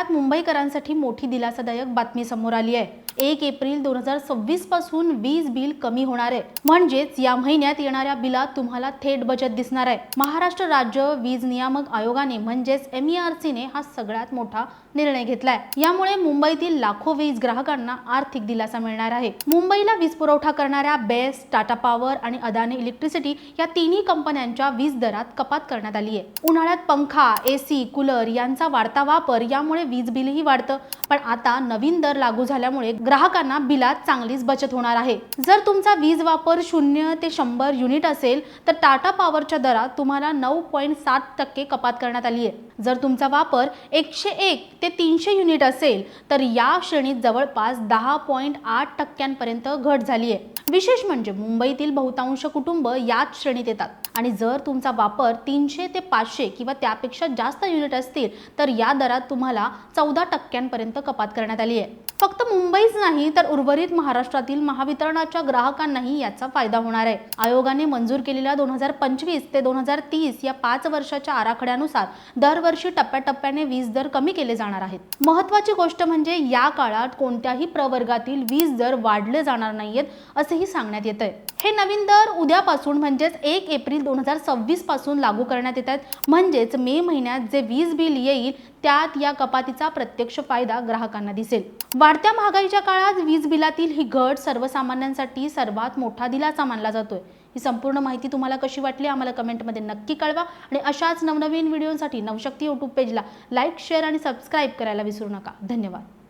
उन्हाळ्यात मुंबईकरांसाठी मोठी दिलासादायक बातमी समोर आली आहे। 1 एप्रिल 2026 पासून वीज बिल कमी होणार आहे। म्हणजेच या महिन्यात येणाऱ्या बिलात तुम्हाला थेट बचत दिसणार आहे। महाराष्ट्र राज्य वीज नियामक आयोगाने म्हणजेच MERC ने हा सगळ्यात मोठा निर्णय घेतलाय। यामुळे मुंबईतील लाखो वीज ग्राहकांना आर्थिक दिलासा मिळणार आहे। मुंबईला वीज पुरवठा करणाऱ्या बेस्ट, टाटा पॉवर आणि अदानी इलेक्ट्रिसिटी या तिन्ही कंपन्यांच्या वीज दरात कपात करण्यात आली आहे। उन्हाळ्यात पंखा, AC, कूलर यांचा वाढता वापर यामुळे वीज बिलही वाढतं। पण आता नवीन दर लागू झाल्यामुळे ग्राहकांना बिलात चांगलीच बचत होणार आहे। जर तुमचा वीज वापर 0 ते 100 युनिट असेल तर टाटा पॉवरच्या दरात तुम्हाला 9.7% कपात करण्यात आली आहे। जर तुमचा वापर 101 ते 300 युनिट असेल तर या श्रेणीत जवळपास 10.8% घट झाली आहे। विशेष म्हणजे मुंबईतील बहुतांश कुटुंब याच श्रेणीत येतात आणि जर तुमचा वापर 300 ते 500 किंवा त्यापेक्षा जास्त युनिट असतील तर या दरात तुम्हाला 14% कपात करण्यात आली आहे। फक्त मुंबईच नाही तर उर्वरित महाराष्ट्रातील महावितरणाच्या ग्राहकांनाही याचा फायदा होणार आहे। आयोगाने मंजूर केलेल्या 2025 ते 2030 या 5 वर्षाच्या आराखड्यानुसार दरवर्षी टप्प्याटप्प्याने वीज दर कमी केले जाणार आहेत। महत्त्वाची गोष्ट म्हणजे या काळात कोणत्याही प्रवर्गातील वीज दर वाढले जाणार नाहीयेत असेही सांगण्यात येत आहे। हे नवीन दर उद्यापासून म्हणजेच 1 एप्रिल 2026 पासून लागू करण्यात येत आहेत। म्हणजेच मे महिन्यात जे वीज बिल येईल त्यात या कपातीचा प्रत्यक्ष फायदा ग्राहकांना दिसेल। वाढत्या महागाईच्या काळात वीज बिलातील ही घट सर्वसामान्यांसाठी सर्वात मोठा दिलासा मानला जातोय। ही संपूर्ण माहिती तुम्हाला कशी वाटली आम्हाला कमेंटमध्ये नक्की कळवा आणि अशाच नवनवीन व्हिडिओसाठी नवशक्ती YouTube पेजला लाईक, शेअर आणि सबस्क्राईब करायला विसरू नका। धन्यवाद।